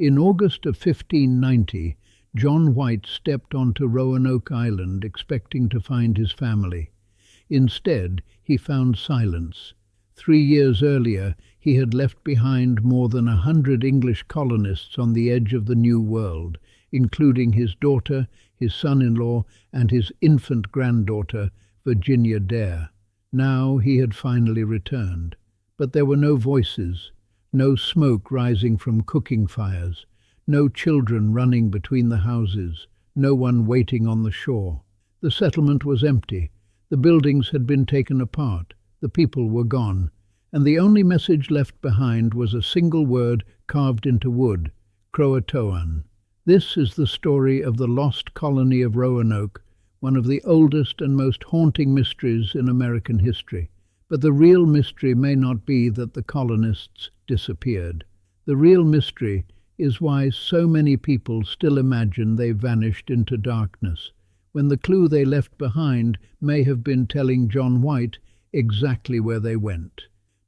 In August of 1590, John White stepped onto Roanoke Island expecting to find his family. Instead, he found silence. 3 years earlier, he had left behind more than 100 English colonists on the edge of the New World, including his daughter, his son-in-law, and his infant granddaughter, Virginia Dare. Now he had finally returned. But there were no voices, no smoke rising from cooking fires, no children running between the houses, no one waiting on the shore. The settlement was empty. The buildings had been taken apart. The people were gone. And the only message left behind was a single word carved into wood, Croatoan. This is the story of the Lost Colony of Roanoke, one of the oldest and most haunting mysteries in American history. But the real mystery may not be that the colonists disappeared. The real mystery is why so many people still imagine they vanished into darkness, when the clue they left behind may have been telling John White exactly where they went.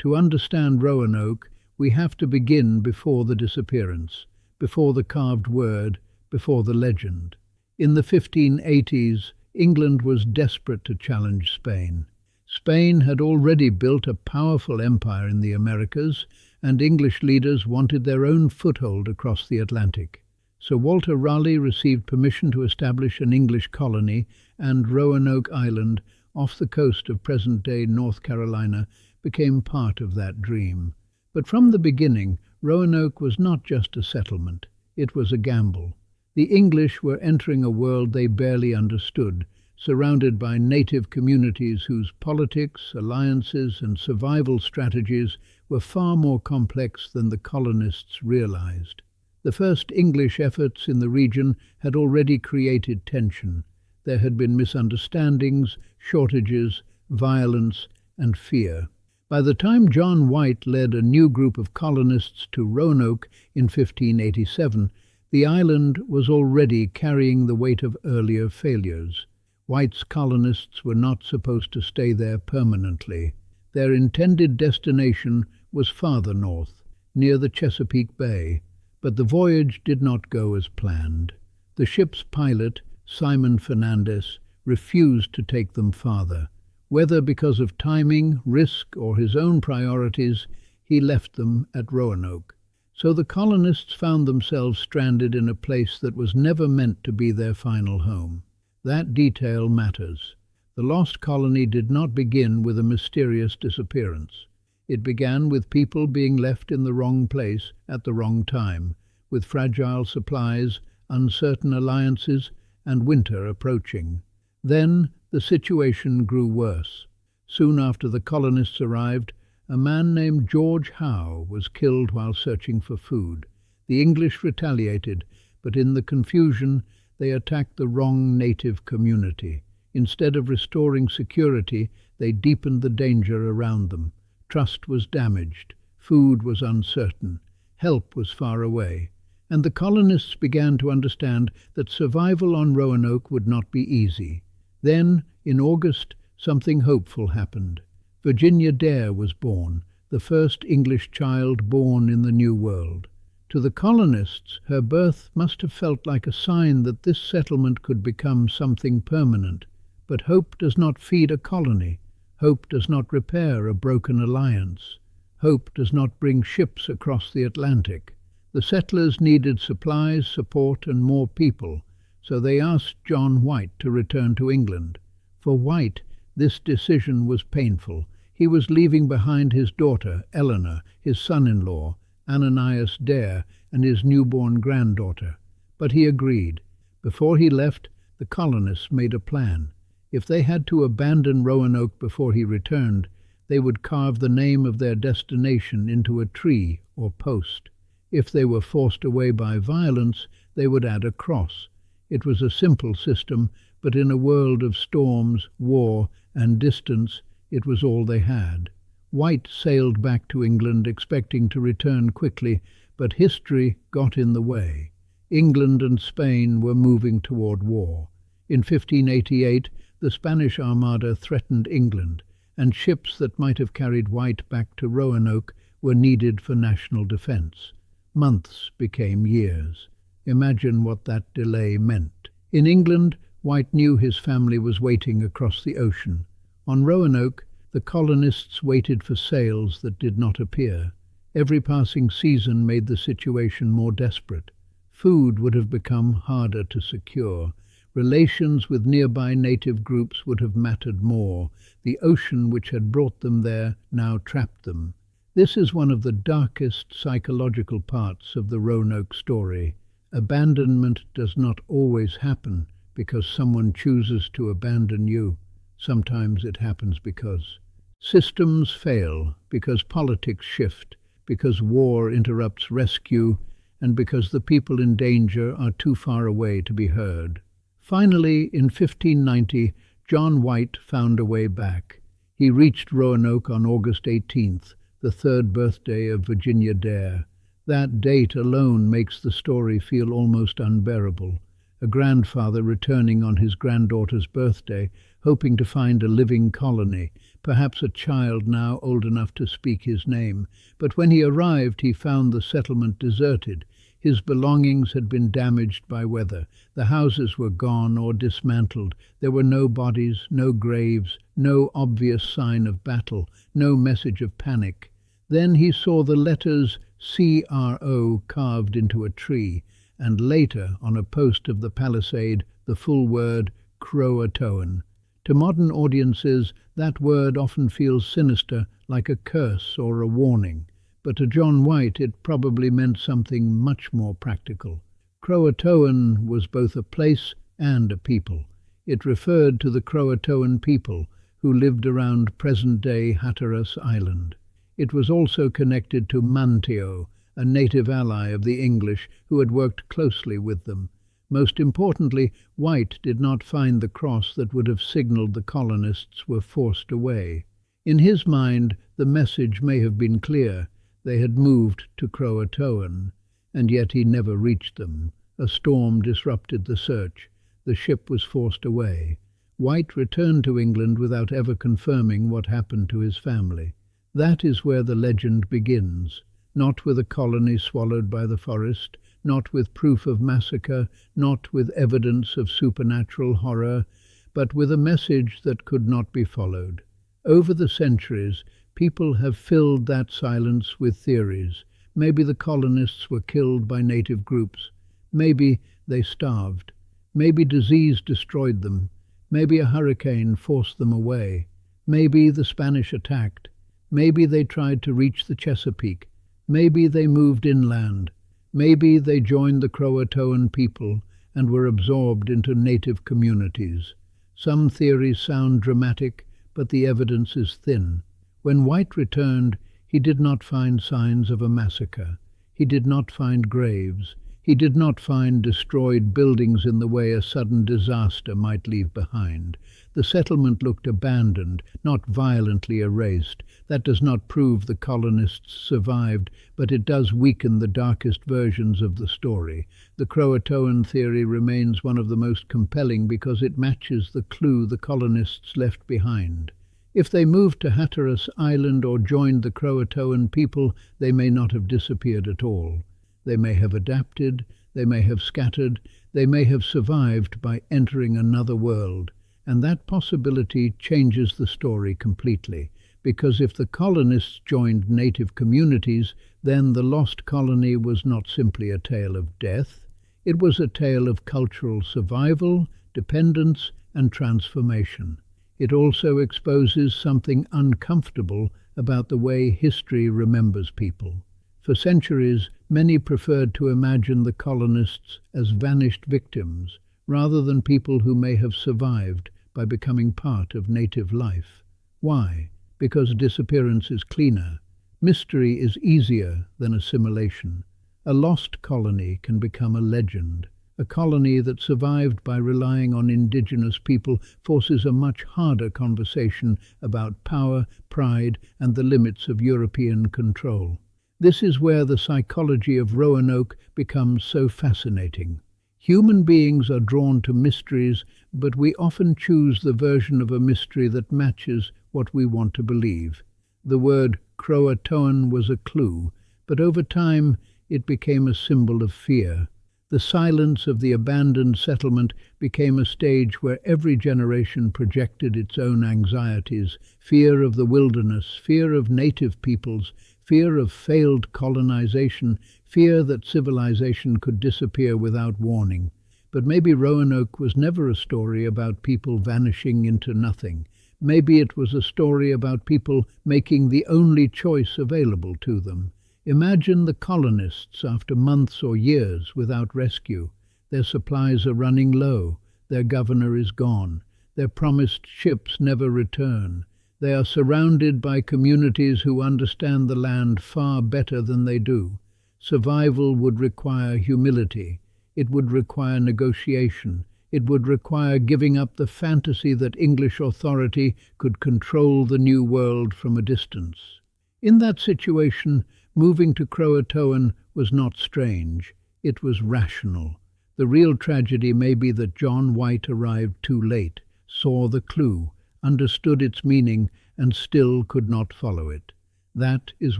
To understand Roanoke, we have to begin before the disappearance, before the carved word, before the legend. In the 1580s, England was desperate to challenge Spain. Spain had already built a powerful empire in the Americas, and English leaders wanted their own foothold across the Atlantic. Sir Walter Raleigh received permission to establish an English colony, and Roanoke Island, off the coast of present-day North Carolina, became part of that dream. But from the beginning, Roanoke was not just a settlement. It was a gamble. The English were entering a world they barely understood, surrounded by native communities whose politics, alliances, and survival strategies were far more complex than the colonists realized. The first English efforts in the region had already created tension. There had been misunderstandings, shortages, violence, and fear. By the time John White led a new group of colonists to Roanoke in 1587, the island was already carrying the weight of earlier failures. White's colonists were not supposed to stay there permanently. Their intended destination was farther north, near the Chesapeake Bay, but the voyage did not go as planned. The ship's pilot, Simon Fernandez, refused to take them farther. Whether because of timing, risk, or his own priorities, he left them at Roanoke. So the colonists found themselves stranded in a place that was never meant to be their final home. That detail matters. The lost colony did not begin with a mysterious disappearance. It began with people being left in the wrong place at the wrong time, with fragile supplies, uncertain alliances, and winter approaching. Then the situation grew worse. Soon after the colonists arrived, a man named George Howe was killed while searching for food. The English retaliated, but in the confusion they attacked the wrong native community. Instead of restoring security, they deepened the danger around them. Trust was damaged, food was uncertain, help was far away, and the colonists began to understand that survival on Roanoke would not be easy. Then, in August, something hopeful happened. Virginia Dare was born, the first English child born in the New World. To the colonists, her birth must have felt like a sign that this settlement could become something permanent. But hope does not feed a colony. Hope does not repair a broken alliance. Hope does not bring ships across the Atlantic. The settlers needed supplies, support, and more people, so they asked John White to return to England. For White, this decision was painful. He was leaving behind his daughter, Eleanor, his son-in-law, Ananias Dare, and his newborn granddaughter. But he agreed. Before he left, the colonists made a plan. If they had to abandon Roanoke before he returned, they would carve the name of their destination into a tree or post. If they were forced away by violence, they would add a cross. It was a simple system, but in a world of storms, war, and distance, it was all they had. White sailed back to England expecting to return quickly, but history got in the way. England and Spain were moving toward war. In 1588, the Spanish Armada threatened England, and ships that might have carried White back to Roanoke were needed for national defense. Months became years. Imagine what that delay meant. In England, White knew his family was waiting across the ocean. On Roanoke, the colonists waited for sails that did not appear. Every passing season made the situation more desperate. Food would have become harder to secure. Relations with nearby native groups would have mattered more. The ocean which had brought them there now trapped them. This is one of the darkest psychological parts of the Roanoke story. Abandonment does not always happen because someone chooses to abandon you. Sometimes it happens because systems fail, because politics shift, because war interrupts rescue, and because the people in danger are too far away to be heard. Finally, in 1590, John White found a way back. He reached Roanoke on August 18th, the third birthday of Virginia Dare. That date alone makes the story feel almost unbearable. A grandfather returning on his granddaughter's birthday, hoping to find a living colony, perhaps a child now old enough to speak his name. But when he arrived, he found the settlement deserted. His belongings had been damaged by weather. The houses were gone or dismantled. There were no bodies, no graves, no obvious sign of battle, no message of panic. Then he saw the letters CRO carved into a tree, and later, on a post of the palisade, the full word Croatoan. To modern audiences, that word often feels sinister, like a curse or a warning. But to John White it probably meant something much more practical. Croatoan was both a place and a people. It referred to the Croatoan people who lived around present-day Hatteras Island. It was also connected to Manteo, a native ally of the English who had worked closely with them. Most importantly, White did not find the cross that would have signaled the colonists were forced away. In his mind, the message may have been clear. They had moved to Croatoan, and yet he never reached them. A storm disrupted the search. The ship was forced away. White returned to England without ever confirming what happened to his family. That is where the legend begins. Not with a colony swallowed by the forest, not with proof of massacre, not with evidence of supernatural horror, but with a message that could not be followed. Over the centuries, people have filled that silence with theories. Maybe the colonists were killed by native groups. Maybe they starved. Maybe disease destroyed them. Maybe a hurricane forced them away. Maybe the Spanish attacked. Maybe they tried to reach the Chesapeake. Maybe they moved inland. Maybe they joined the Croatoan people and were absorbed into native communities. Some theories sound dramatic, but the evidence is thin. When White returned, he did not find signs of a massacre. He did not find graves. He did not find destroyed buildings in the way a sudden disaster might leave behind. The settlement looked abandoned, not violently erased. That does not prove the colonists survived, but it does weaken the darkest versions of the story. The Croatoan theory remains one of the most compelling because it matches the clue the colonists left behind. If they moved to Hatteras Island or joined the Croatoan people, they may not have disappeared at all. They may have adapted, they may have scattered, they may have survived by entering another world. And that possibility changes the story completely, because if the colonists joined native communities, then the lost colony was not simply a tale of death. It was a tale of cultural survival, dependence, and transformation. It also exposes something uncomfortable about the way history remembers people. For centuries, many preferred to imagine the colonists as vanished victims, rather than people who may have survived by becoming part of native life. Why? Because disappearance is cleaner. Mystery is easier than assimilation. A lost colony can become a legend. A colony that survived by relying on indigenous people forces a much harder conversation about power, pride, and the limits of European control. This is where the psychology of Roanoke becomes so fascinating. Human beings are drawn to mysteries, but we often choose the version of a mystery that matches what we want to believe. The word Croatoan was a clue, but over time it became a symbol of fear. The silence of the abandoned settlement became a stage where every generation projected its own anxieties: fear of the wilderness, fear of native peoples, fear of failed colonization, fear that civilization could disappear without warning. But maybe Roanoke was never a story about people vanishing into nothing. Maybe it was a story about people making the only choice available to them. Imagine the colonists after months or years without rescue. Their supplies are running low, their governor is gone, their promised ships never return. They are surrounded by communities who understand the land far better than they do. Survival would require humility. It would require negotiation. It would require giving up the fantasy that English authority could control the new world from a distance. In that situation, moving to Croatoan was not strange. It was rational. The real tragedy may be that John White arrived too late, saw the clue, understood its meaning, and still could not follow it. That is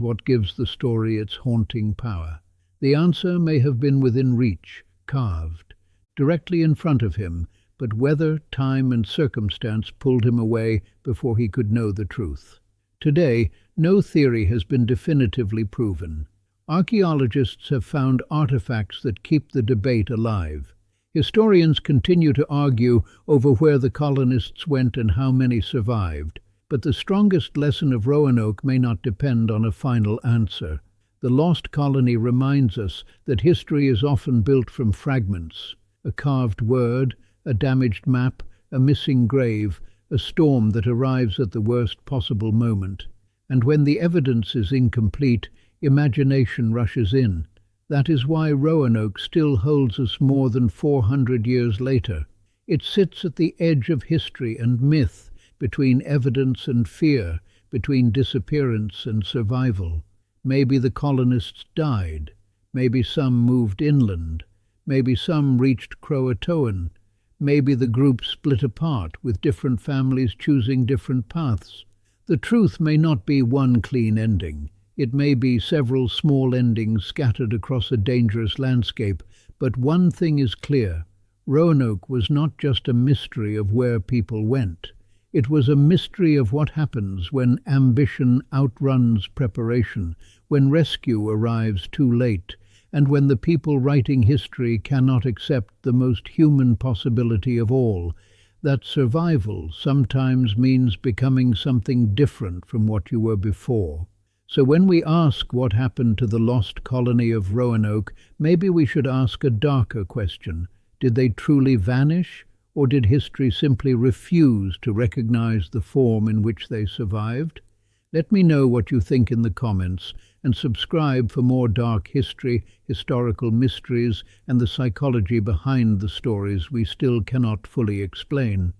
what gives the story its haunting power. The answer may have been within reach, carved, directly in front of him, but weather, time, and circumstance pulled him away before he could know the truth. Today, no theory has been definitively proven. Archaeologists have found artifacts that keep the debate alive. Historians continue to argue over where the colonists went and how many survived, but the strongest lesson of Roanoke may not depend on a final answer. The Lost Colony reminds us that history is often built from fragments: a carved word, a damaged map, a missing grave, a storm that arrives at the worst possible moment. And when the evidence is incomplete, imagination rushes in. That is why Roanoke still holds us more than 400 years later. It sits at the edge of history and myth, between evidence and fear, between disappearance and survival. Maybe the colonists died. Maybe some moved inland. Maybe some reached Croatoan. Maybe the group split apart, with different families choosing different paths. The truth may not be one clean ending. It may be several small endings scattered across a dangerous landscape, but one thing is clear: Roanoke was not just a mystery of where people went. It was a mystery of what happens when ambition outruns preparation, when rescue arrives too late, and when the people writing history cannot accept the most human possibility of all, that survival sometimes means becoming something different from what you were before. So when we ask what happened to the Lost Colony of Roanoke, maybe we should ask a darker question. Did they truly vanish, or did history simply refuse to recognize the form in which they survived? Let me know what you think in the comments, and subscribe for more dark history, historical mysteries, and the psychology behind the stories we still cannot fully explain.